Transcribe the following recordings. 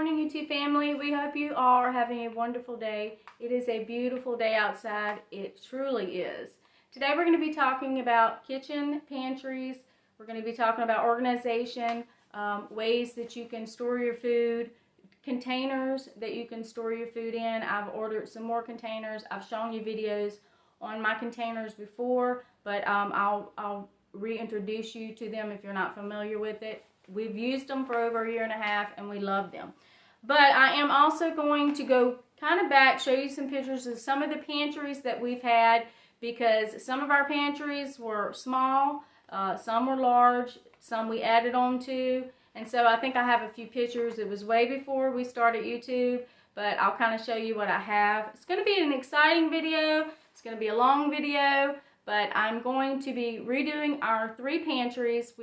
morning, YouTube family. We hope you all are having a wonderful day. It is a beautiful day outside. It truly is. Today we're going to be talking about kitchen pantries. We're going to be talking about organization, ways that you can store your food, containers that you can store your food in. I've ordered some more containers. I've shown you videos on my containers before, but I'll reintroduce you to them if you're not familiar with it. We've used them for over a year and a half and we love them. But I am also going to go kind of back, show you some pictures of some of the pantries that we've had, because some of our pantries were small, some were large, some we added on to. And so I think I have a few pictures. It was way before we started YouTube, but I'll kind of show you what I have. It's going to be an exciting video. It's going to be a long video, but I'm going to be redoing our 3 pantries.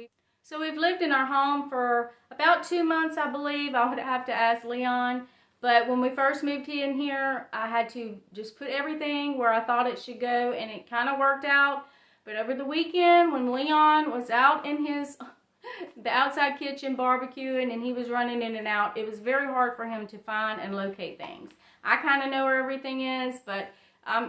So we've lived in our home for about 2 months, I believe. I would have to ask Leon. But when we first moved in here, I had to just put everything where I thought it should go, and it kind of worked out. But over the weekend, when Leon was out in the outside kitchen barbecuing and he was running in and out, it was very hard for him to find and locate things. I kind of know where everything is, but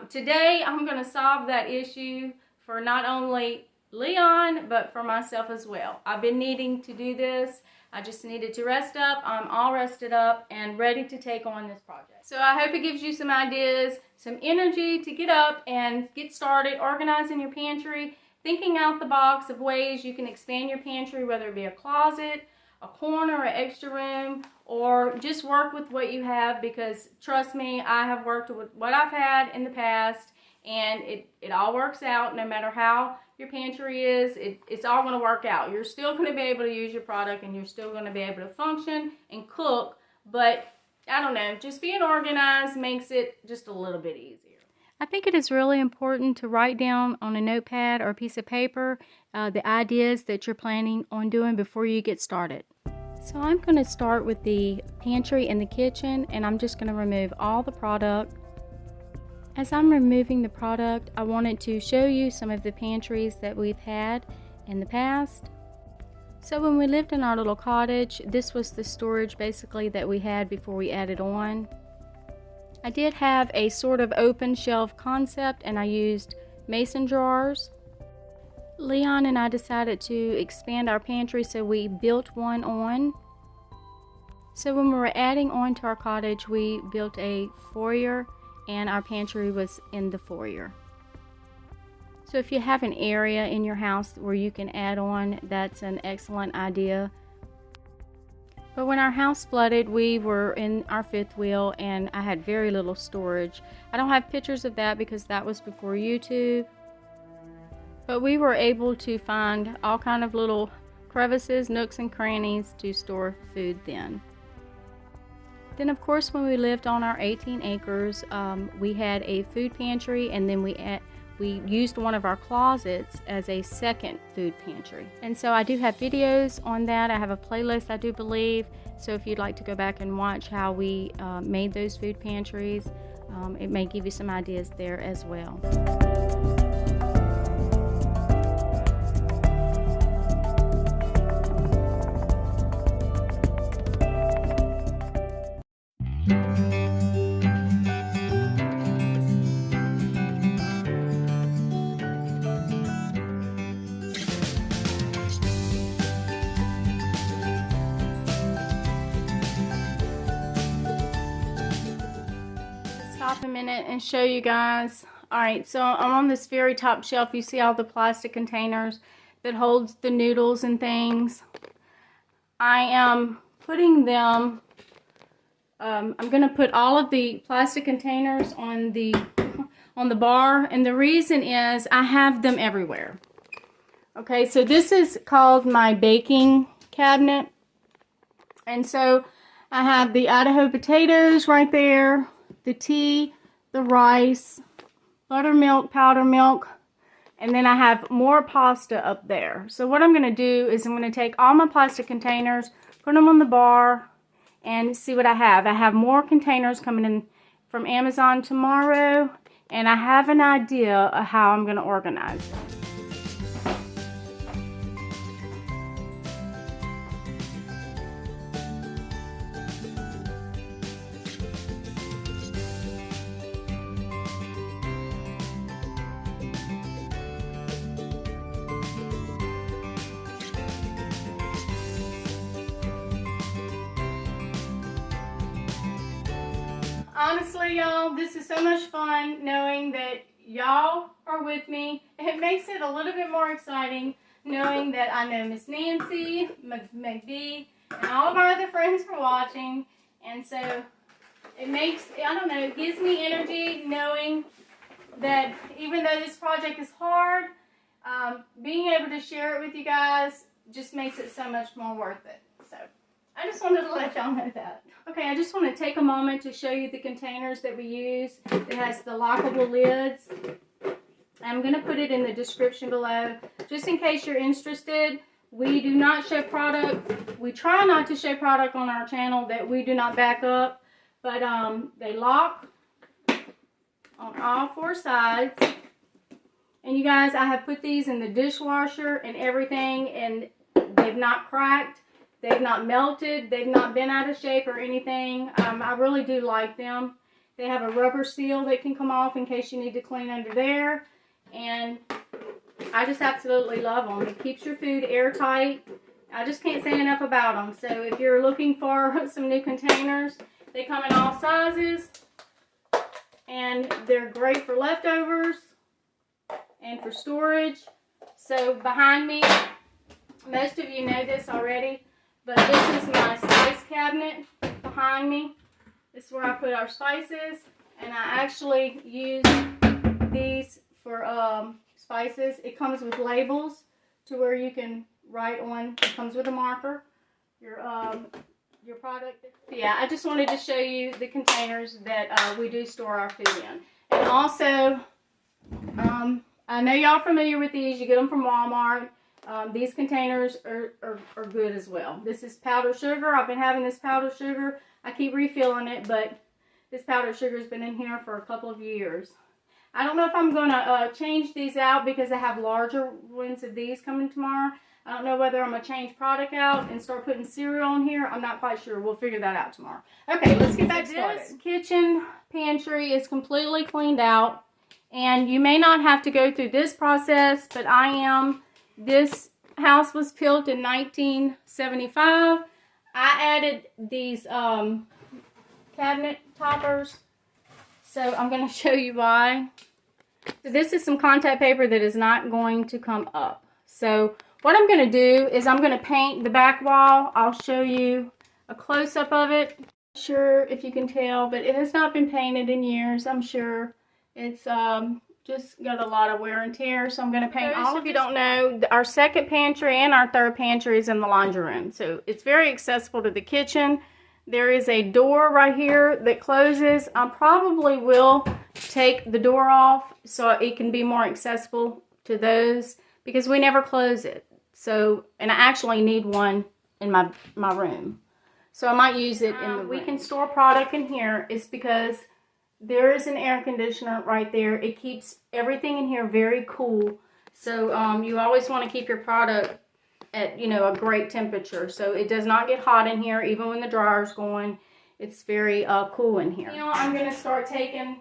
today I'm going to solve that issue for not only Leon, but for myself as well. I've been needing to do this. I just needed to rest up. I'm all rested up and ready to take on this project. So I hope it gives you some ideas, some energy to get up and get started organizing your pantry, thinking out the box of ways you can expand your pantry, whether it be a closet, a corner, an extra room, or just work with what you have, because trust me, I have worked with what I've had in the past, and it all works out. No matter how your pantry is, it's all going to work out. You're still going to be able to use your product and you're still going to be able to function and cook, but I don't know, just being organized makes it just a little bit easier. I think it is really important to write down on a notepad or a piece of paper the ideas that you're planning on doing before you get started. So I'm going to start with the pantry and the kitchen, and I'm just going to remove all the product. As I'm removing the product, I wanted to show you some of the pantries that we've had in the past. So when we lived in our little cottage, this was the storage basically that we had before we added on. I did have a sort of open shelf concept, and I used mason jars. Leon and I decided to expand our pantry, so we built one on. So when we were adding on to our cottage, we built a foyer, and our pantry was in the foyer. So if you have an area in your house where you can add on, that's an excellent idea. But when our house flooded, we were in our 5th wheel and I had very little storage. I don't have pictures of that because that was before YouTube. But we were able to find all kind of little crevices, nooks and crannies to store food then. Then of course when we lived on our 18 acres, we had a food pantry, and then we used one of our closets as a second food pantry. And so I do have videos on that. I have a playlist, I do believe. So if you'd like to go back and watch how we made those food pantries, it may give you some ideas there as well. Stop a minute and show you guys. Alright, so I'm on this very top shelf. You see all the plastic containers that holds the noodles and things. I am putting them, I'm going to put all of the plastic containers on the bar, and the reason is I have them everywhere. Okay, so this is called my baking cabinet, and so I have the Idaho potatoes right there, the tea, the rice, buttermilk, powder milk, and then I have more pasta up there. So what I'm going to do is I'm going to take all my plastic containers, put them on the bar, and see what I have. I have more containers coming in from Amazon tomorrow, and I have an idea of how I'm going to organize them. honestly, y'all, this is so much fun knowing that y'all are with me. It makes it a little bit more exciting knowing that I know Miss Nancy, McD, and all of our other friends are watching. And so it makes, I don't know, it gives me energy knowing that even though this project is hard, being able to share it with you guys just makes it so much more worth it. So I just wanted to let y'all know that. Okay, I just want to take a moment to show you the containers that we use. It has the lockable lids. I'm going to put it in the description below just in case you're interested. We do not show product. We try not to show product on our channel that we do not back up, but they lock on all four sides. And you guys, I have put these in the dishwasher and everything, and they've not cracked. They've not melted. They've not been out of shape or anything. I really do like them. They have a rubber seal that can come off in case you need to clean under there. And I just absolutely love them. It keeps your food airtight. I just can't say enough about them. So if you're looking for some new containers, they come in all sizes. And they're great for leftovers and for storage. So behind me, most of you know this already, but this is my spice cabinet behind me. This is where I put our spices, and I actually use these for spices. It comes with labels to where you can write on. It comes with a marker, your product. Yeah, I just wanted to show you the containers that we do store our food in. And also, I know y'all familiar with these. You get them from Walmart. These containers are good as well. This is powdered sugar. I've been having this powdered sugar. I keep refilling it, but this powdered sugar has been in here for a couple of years. I don't know if I'm going to change these out because I have larger ones of these coming tomorrow. I don't know whether I'm going to change product out and start putting cereal in here. I'm not quite sure. We'll figure that out tomorrow. Okay, let's get back started. This kitchen pantry is completely cleaned out. And you may not have to go through this process, but I am. This house was built in 1975. I added these cabinet toppers, so I'm going to show you why. So this is some contact paper that is not going to come up. So what I'm going to do is I'm going to paint the back wall. I'll show you a close-up of it. Not sure if you can tell, but it has not been painted in years, I'm sure. It's just got a lot of wear and tear, so I'm going to paint all of it. If you don't know, our second pantry and our third pantry is in the laundry room, so it's very accessible to the kitchen. There is a door right here that closes. I probably will take the door off so it can be more accessible to those because we never close it. So, and I actually need one in my room, so I might use it in the room. We can store product in here. It's because there is an air conditioner right there. It keeps everything in here very cool. So you always want to keep your product at, you know, a great temperature. So it does not get hot in here even when the dryer's going. It's very cool in here. Now I'm going to start taking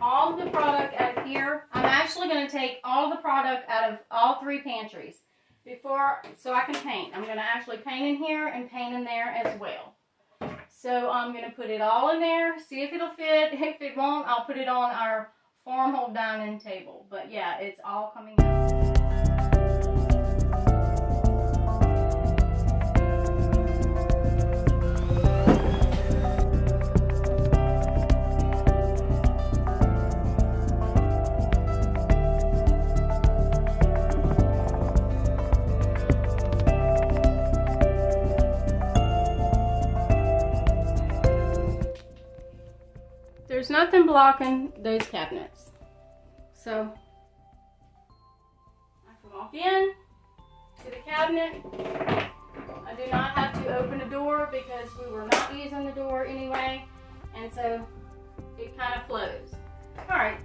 all the product out of here. I'm actually going to take all the product out of all three pantries so I can paint. I'm going to actually paint in here and paint in there as well. So I'm going to put it all in there, see if it'll fit. If it won't, I'll put it on our farmhold dining table. But yeah, it's all coming out. There's nothing blocking those cabinets. So I can walk in to the cabinet. I do not have to open the door because we were not using the door anyway. And so it kind of flows. All right.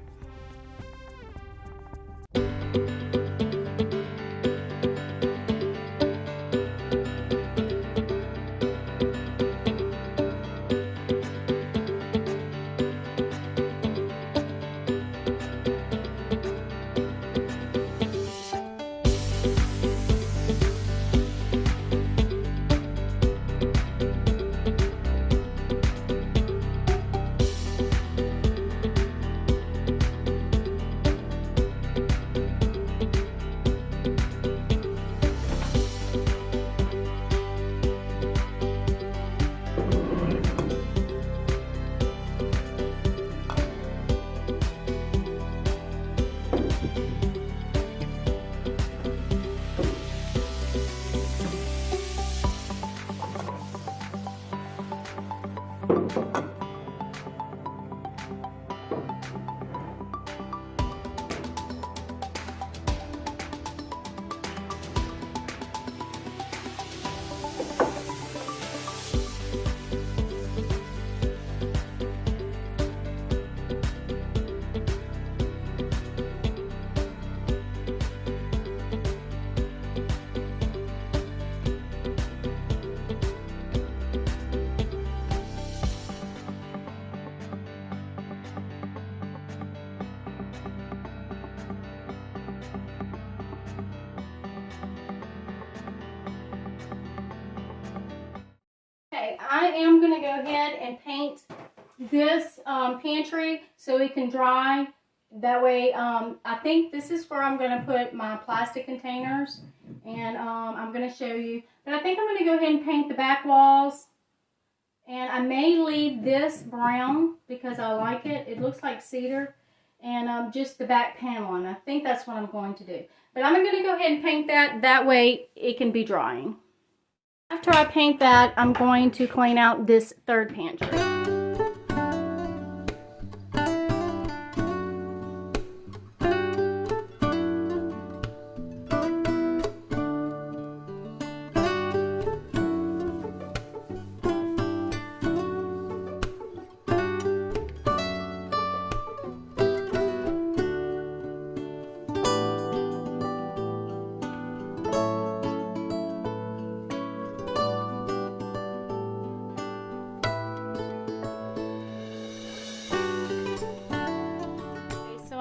I am going to go ahead and paint this pantry so it can dry. That way, I think this is where I'm going to put my plastic containers, and I'm going to show you. But I think I'm going to go ahead and paint the back walls, and I may leave this brown because I like it. It looks like cedar, and just the back paneling. I think that's what I'm going to do. But I'm going to go ahead and paint that. That way it can be drying. After I paint that, I'm going to clean out this third pantry.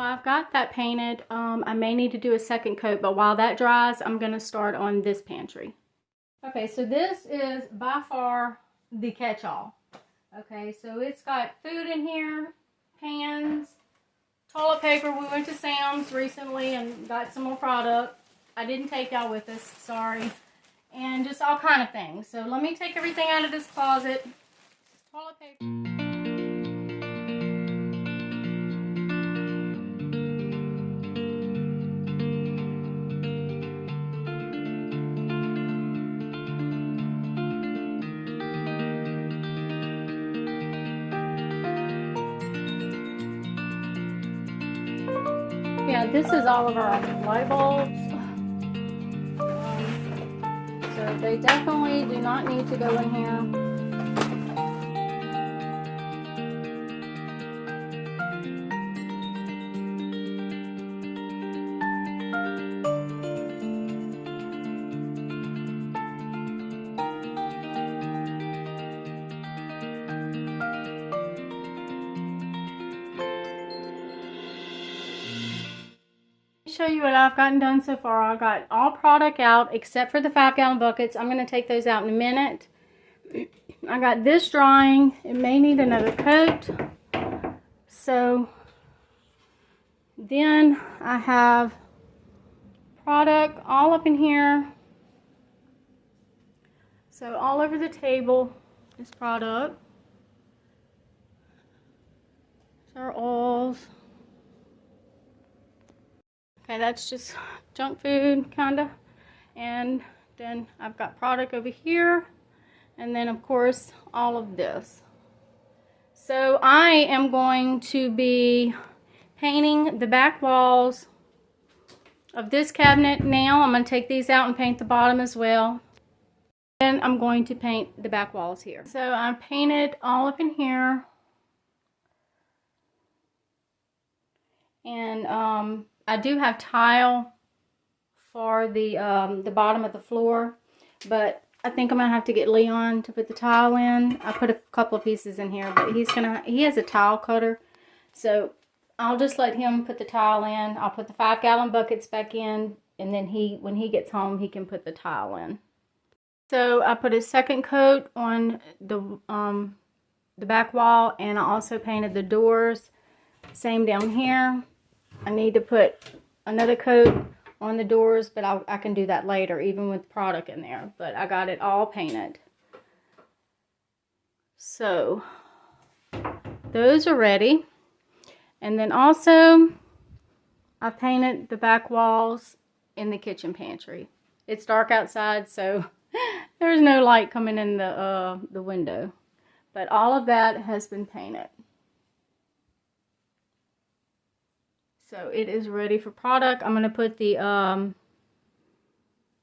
I've got that painted. I may need to do a second coat, but while that dries, I'm going to start on this pantry. Okay, so this is by far the catch-all. Okay, so it's got food in here, pans, toilet paper. We went to Sam's recently and got some more product. I didn't take y'all with us, sorry. And just all kind of things. So let me take everything out of this closet. Toilet paper. Yeah, this is all of our light bulbs. So they definitely do not need to go in here. Show you what I've gotten done so far. I got all product out except for the 5-gallon buckets. I'm going to take those out in a minute. I got this drying. It may need another coat. So then I have product all up in here. So all over the table is product. There's our oils. Okay, that's just junk food, kinda. And then I've got product over here. And then, of course, all of this. So I am going to be painting the back walls of this cabinet now. I'm going to take these out and paint the bottom as well. Then I'm going to paint the back walls here. So I painted all up in here. And I do have tile for the bottom of the floor, but I think I'm gonna have to get Leon to put the tile in. I put a couple of pieces in here, but he has a tile cutter, so I'll just let him put the tile in. I'll put the 5-gallon buckets back in, and then when he gets home, he can put the tile in. So I put a second coat on the back wall, and I also painted the doors. Same down here. I need to put another coat on the doors, but I can do that later, even with product in there. But I got it all painted. So those are ready. And then also, I painted the back walls in the kitchen pantry. It's dark outside, so there's no light coming in the window. But all of that has been painted. So it is ready for product. I'm going to put the,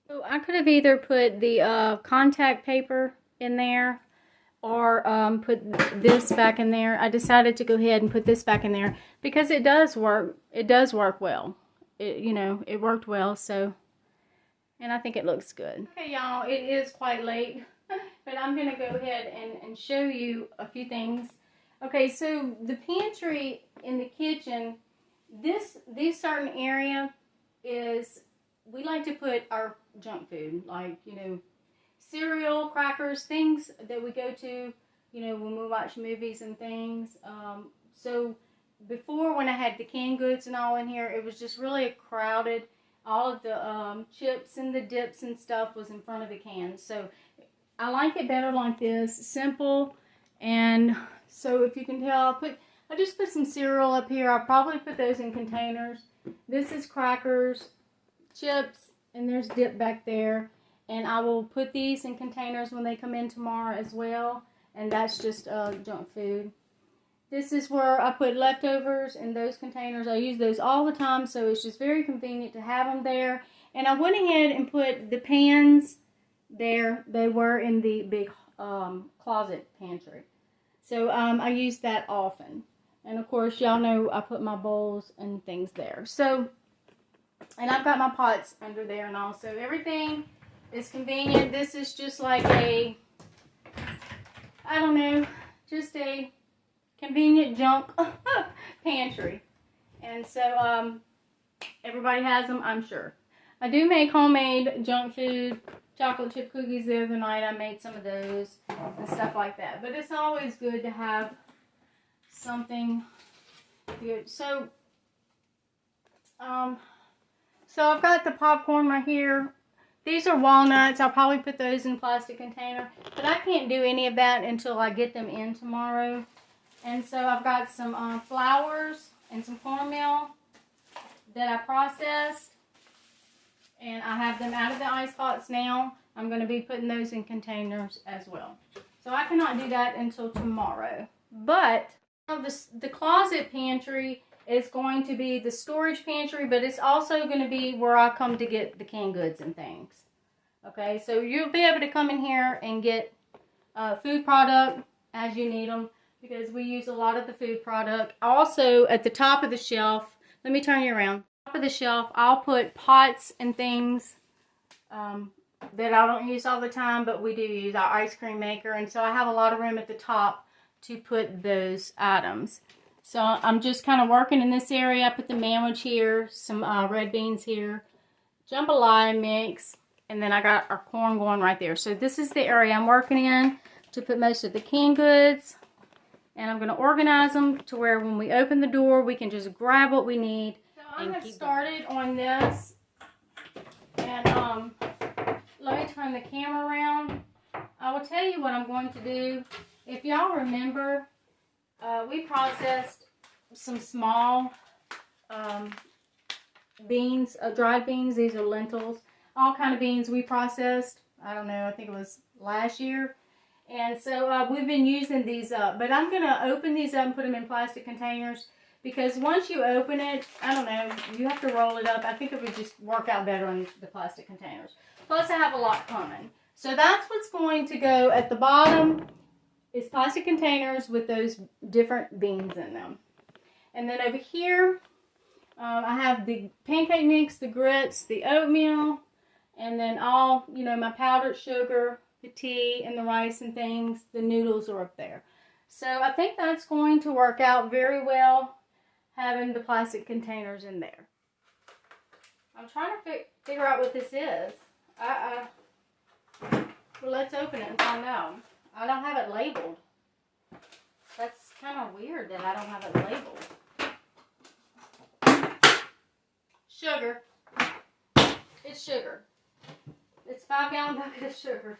so I could have either put the contact paper in there or put this back in there. I decided to go ahead and put this back in there because it does work. It does work well. It worked well, so, and I think it looks good. Okay, y'all, it is quite late, but I'm going to go ahead and show you a few things. Okay, so the pantry in the kitchen, this certain area is, we like to put our junk food, like, cereal, crackers, things that we go to, you know, when we watch movies and things. So before, when I had the canned goods and all in here, it was just really crowded. All of the chips and the dips and stuff was in front of the cans. So I like it better like this, simple. And so if you can tell, I just put some cereal up here. I'll probably put those in containers. This is crackers, chips, and there's dip back there. And I will put these in containers when they come in tomorrow as well. And that's just junk food. This is where I put leftovers in those containers. I use those all the time, so it's just very convenient to have them there. And I went ahead and put the pans there. They were in the big closet pantry. So I use that often. And of course, y'all know I put my bowls and things there. So, and I've got my pots under there and all. So everything is convenient. This is just like a, I don't know, just a convenient junk pantry. And so everybody has them, I'm sure. I do make homemade junk food, chocolate chip cookies the other night. I made some of those and stuff like that. But it's always good to have something good. So I've got the popcorn right here. These are walnuts. I'll probably put those in a plastic container. But I can't do any of that until I get them in tomorrow. And so I've got some flours and some cornmeal that I processed. And I have them out of the ice box now. I'm going to be putting those in containers as well. So I cannot do that until tomorrow. But the closet pantry is going to be the storage pantry, but it's also going to be where I come to get the canned goods and things. Okay, so you'll be able to come in here and get food product as you need them, because we use a lot of the food product. Also, at the top of the shelf, let me turn you around. Top of the shelf, I'll put pots and things that I don't use all the time, but we do use our ice cream maker, and so I have a lot of room at the top to put those items. So I'm just kind of working in this area. I put the manwich here, some red beans here, jambalaya mix, and then I got our corn going right there. So this is the area I'm working in to put most of the canned goods. And I'm going to organize them to where when we open the door, we can just grab what we need. So I have started on this. And let me turn the camera around. I will tell you what I'm going to do. If y'all remember, we processed some small beans, dried beans. These are lentils. All kind of beans we processed. I don't know, I think it was last year. And so we've been using these up. But I'm going to open these up and put them in plastic containers. Because once you open it, I don't know, you have to roll it up. I think it would just work out better in the plastic containers. Plus I have a lot coming. So that's what's going to go at the bottom. Is plastic containers with those different beans in them. And then over here, I have the pancake mix, the grits, the oatmeal, and then all, you know, my powdered sugar, the tea, and the rice and things. The noodles are up there. So I think that's going to work out very well, having the plastic containers in there. I'm trying to figure out what this is. Well, let's open it and find out. I don't have it labeled. That's kind of weird that I don't have it labeled. Sugar. It's sugar. It's 5-gallon bucket of sugar.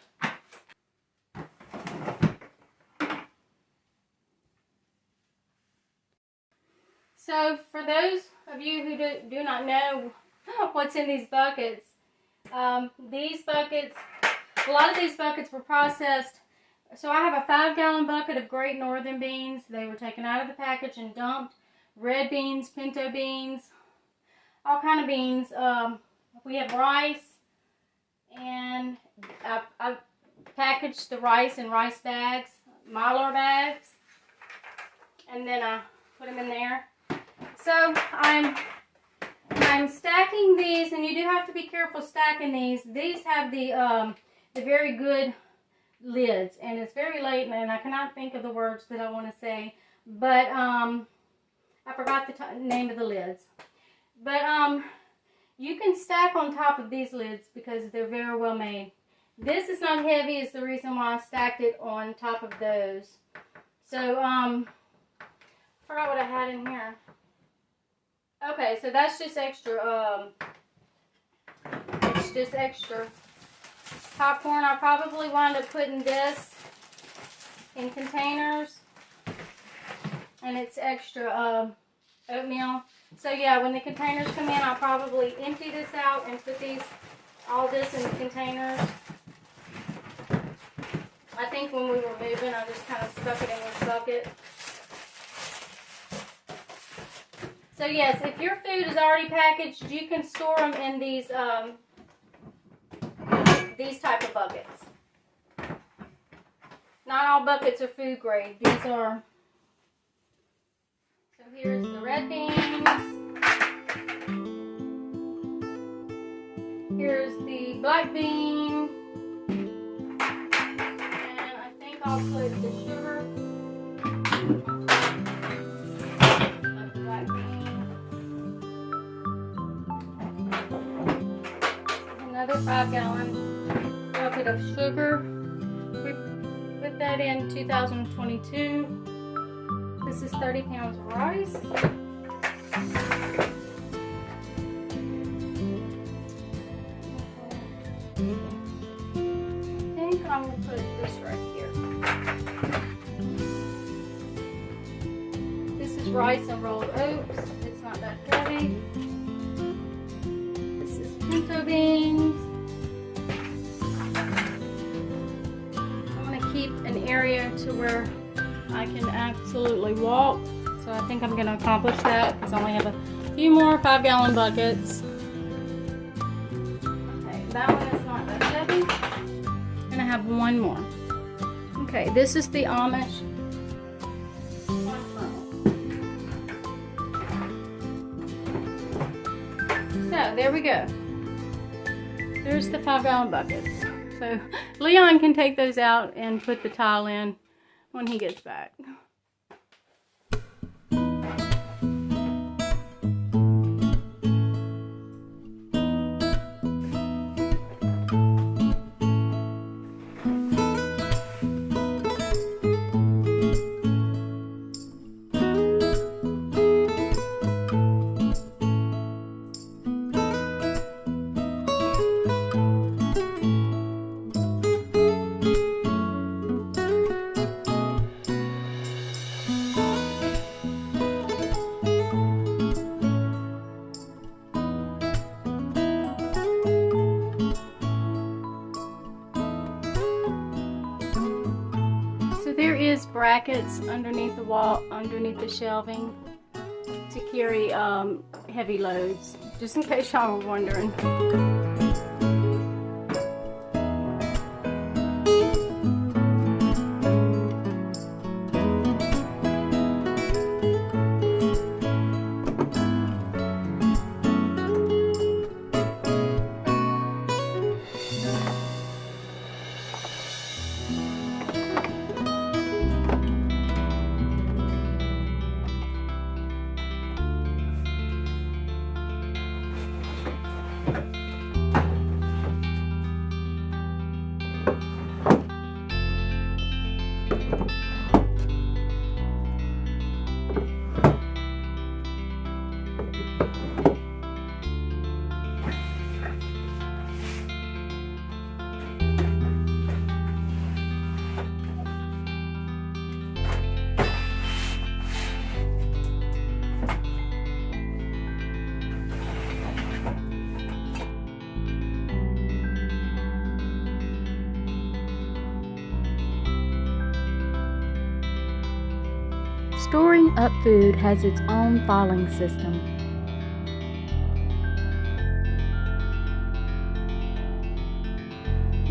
So for those of you who do not know what's in these buckets, a lot of these buckets were processed. So I have a 5-gallon bucket of Great Northern beans. They were taken out of the package and dumped. Red beans, pinto beans, all kind of beans. We have rice, and I packaged the rice in rice bags, Mylar bags, and then I put them in there. So I'm stacking these, and you do have to be careful stacking these. These have the very good lids, and it's very late and I cannot think of the words that I want to say, but I forgot the name of the lids. But you can stack on top of these lids because they're very well made. This is not heavy is the reason why I stacked it on top of those. So, I forgot what I had in here. Okay, so that's just extra, it's just extra popcorn. I'll probably wind up putting this in containers. And it's extra, oatmeal. So yeah, when the containers come in, I'll probably empty this out and put all this in the containers. I think when we were moving, I just kind of stuck it in this bucket. So yes, if your food is already packaged, you can store them in these type of buckets. Not all buckets are food grade. These are. So here's the red beans. Here's the black bean. I'll put the sugar, like the black bean. Another 5-gallon bucket of sugar. We put that in 2022. This is 30 pounds of rice. I think I'm going to put this right here. This is rice and rolled oats. It's not that heavy. This is pinto beans. I want to keep an area to where I can absolutely walk. So I think I'm going to accomplish that because I only have a few more 5-gallon buckets. Okay, that one is not that heavy. And I have one more. Okay, this is the Amish. So, there we go. There's the 5-gallon buckets. So, Leon can take those out and put the tile in when he gets back. Brackets underneath the wall, underneath the shelving to carry heavy loads, just in case y'all were wondering. Storing up food has its own filing system.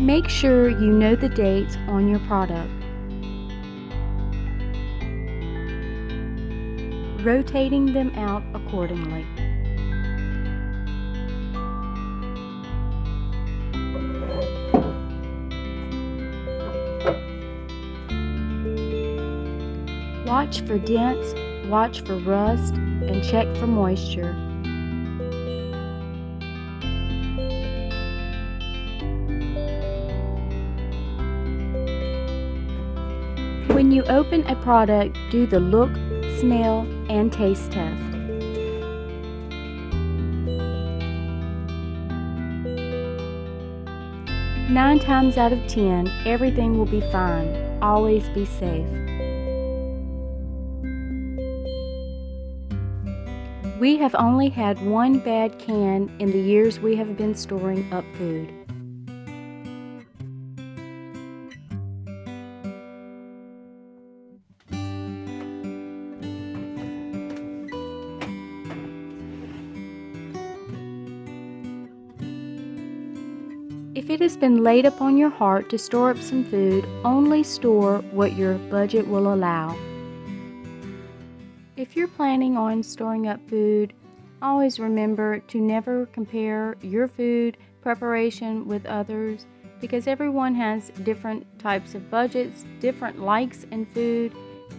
Make sure you know the dates on your product. Rotating them out accordingly. Watch for dents, watch for rust, and check for moisture. you open a product, do the look, smell, and taste test. Nine times out of 10, everything will be fine. Always be safe. We have only had one bad can in the years we have been storing up food. If it has been laid upon your heart to store up some food, only store what your budget will allow. If you're planning on storing up food, always remember to never compare your food preparation with others, because everyone has different types of budgets, different likes in food,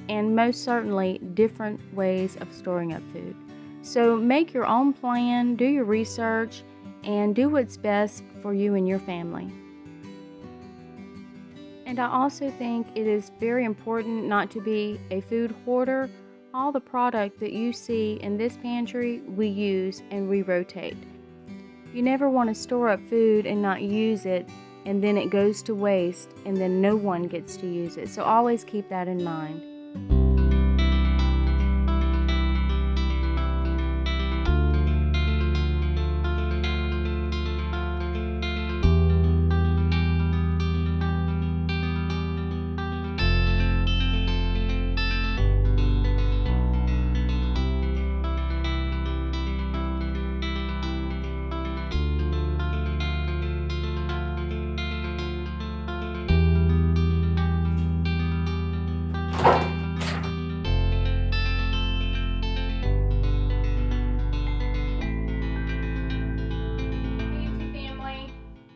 and most certainly different ways of storing up food. So make your own plan, do your research, and do what's best for you and your family. And I also think it is very important not to be a food hoarder. All the product that you see in this pantry we use and we rotate. You never want to store up food and not use it, and then it goes to waste and then no one gets to use it. So always keep that in mind.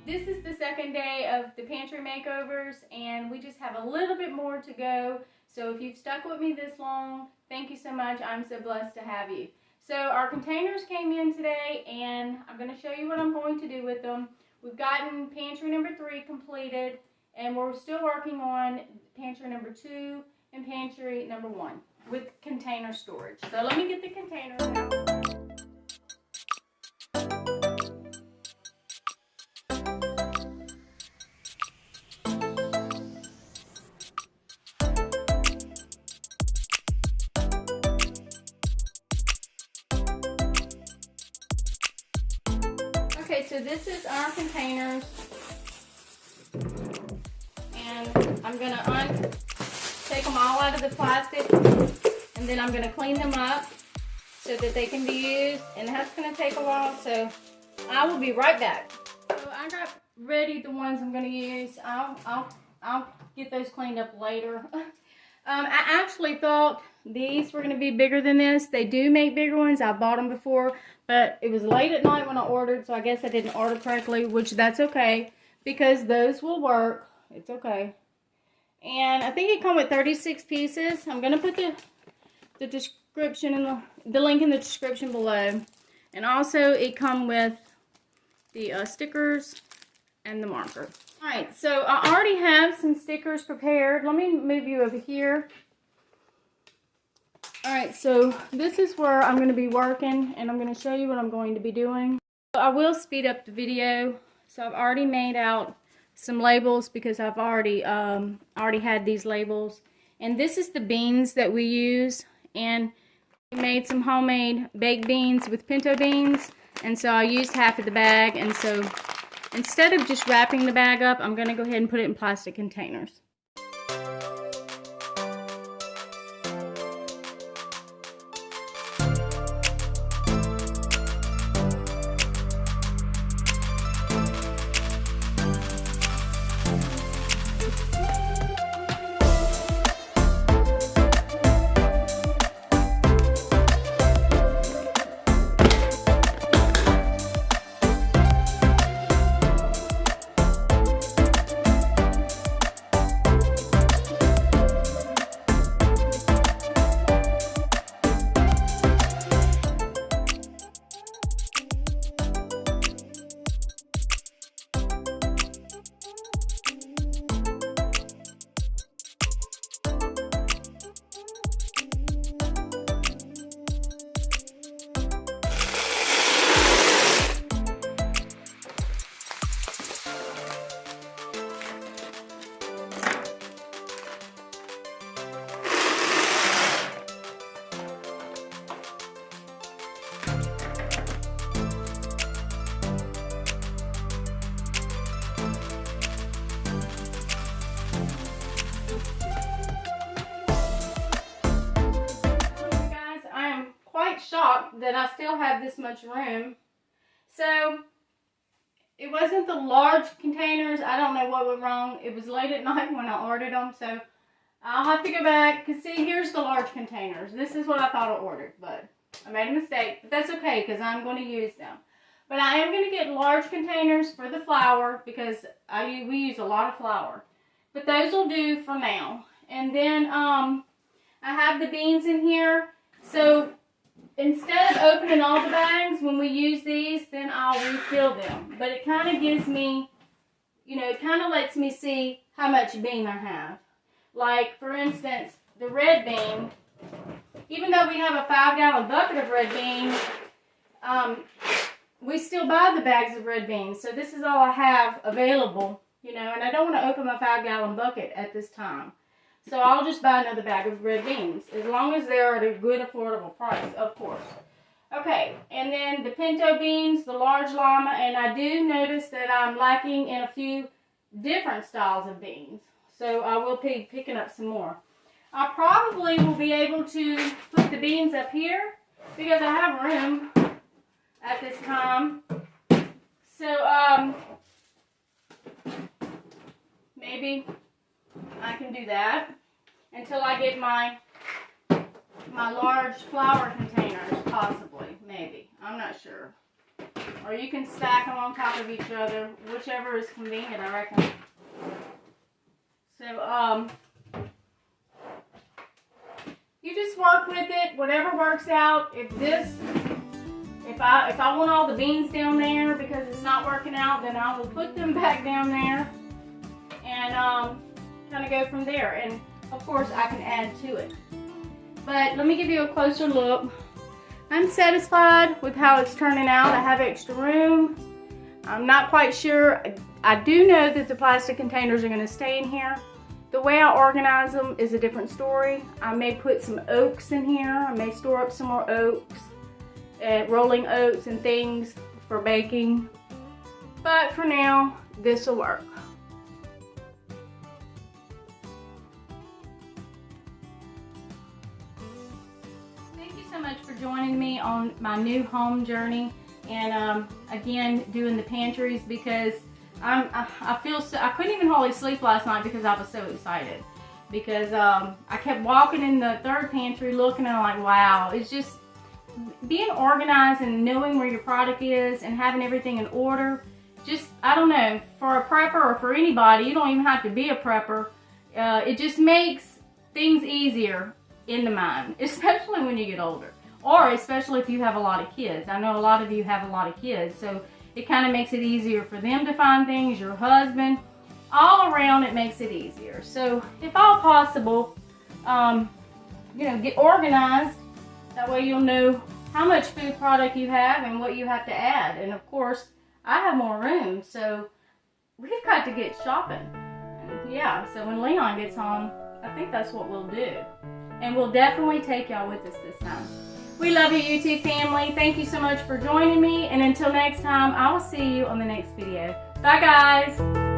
This is the second day of the Pantry Makeovers, and we just have a little bit more to go. So if you've stuck with me this long, thank you so much. I'm so blessed to have you. So our containers came in today, and I'm going to show you what I'm going to do with them. We've gotten pantry number 3 completed, and we're still working on pantry number 2 and pantry number 1 with container storage. So let me get the containers out. Okay, so this is our containers, and I'm going to take them all out of the plastic, and then I'm going to clean them up so that they can be used, and that's going to take a while, so I will be right back. So I got ready the ones I'm going to use. I'll get those cleaned up later. I actually thought these were going to be bigger than this. They do make bigger ones. I bought them before, but it was late at night when I ordered, so I guess I didn't order correctly, which that's okay, because those will work. It's okay. And I think it comes with 36 pieces. I'm going to put the description in the link in the description below. And also it comes with the stickers and the marker. Alright, so I already have some stickers prepared. Let me move you over here. Alright, so this is where I'm going to be working, and I'm going to show you what I'm going to be doing. I will speed up the video. So I've already made out some labels because I've already had these labels. And this is the beans that we use, and we made some homemade baked beans with pinto beans, and so I used half of the bag, and so instead of just wrapping the bag up, I'm going to go ahead and put it in plastic containers. shocked that I still have this much room. So it wasn't the large containers. I don't know what went wrong. It was late at night when I ordered them, so I'll have to go back. Because see, here's the large containers. This is what I thought I ordered, but I made a mistake. But that's okay, because I'm going to use them. But I am going to get large containers for the flour, because we use a lot of flour. But those will do for now. And then I have the beans in here. So instead of opening all the bags, when we use these, then I'll refill them. But it kind of gives me, you know, it kind of lets me see how much bean I have. Like, for instance, the red bean, even though we have a 5-gallon bucket of red beans, we still buy the bags of red beans. So this is all I have available, you know, and I don't want to open my 5-gallon bucket at this time. So I'll just buy another bag of red beans, as long as they're at a good, affordable price, of course. Okay, and then the pinto beans, the large llama, and I do notice that I'm lacking in a few different styles of beans. So I will be picking up some more. I probably will be able to put the beans up here, because I have room at this time. So, maybe I can do that until I get my large flour containers, possibly, maybe. I'm not sure. Or you can stack them on top of each other, whichever is convenient, I reckon. So, you just work with it, whatever works out. If I want all the beans down there because it's not working out, then I will put them back down there and kind of go from there. And of course I can add to it. But let me give you a closer look. I'm satisfied with how it's turning out. I have extra room. I'm not quite sure. I do know that the plastic containers are going to stay in here. The way I organize them is a different story. I may put some oats in here. I may store up some more oats, rolling oats and things for baking. But for now, this will work. Thank you so much for joining me on my new home journey, and again doing the pantries, because I feel so, I couldn't even hardly sleep last night because I was so excited, because I kept walking in the third pantry looking, and I'm like, wow, it's just being organized and knowing where your product is and having everything in order. Just, I don't know, for a prepper or for anybody, you don't even have to be a prepper. It just makes things easier in the mind, especially when you get older, or especially if you have a lot of kids. I know a lot of you have a lot of kids, so it kind of makes it easier for them to find things, your husband, all around it makes it easier. So if all possible, you know, get organized. That way you'll know how much food product you have and what you have to add. And of course, I have more room, so we've got to get shopping. And yeah, so when Leon gets home, I think that's what we'll do. And we'll definitely take y'all with us this time. We love you, YouTube family. Thank you so much for joining me. And until next time, I will see you on the next video. Bye, guys.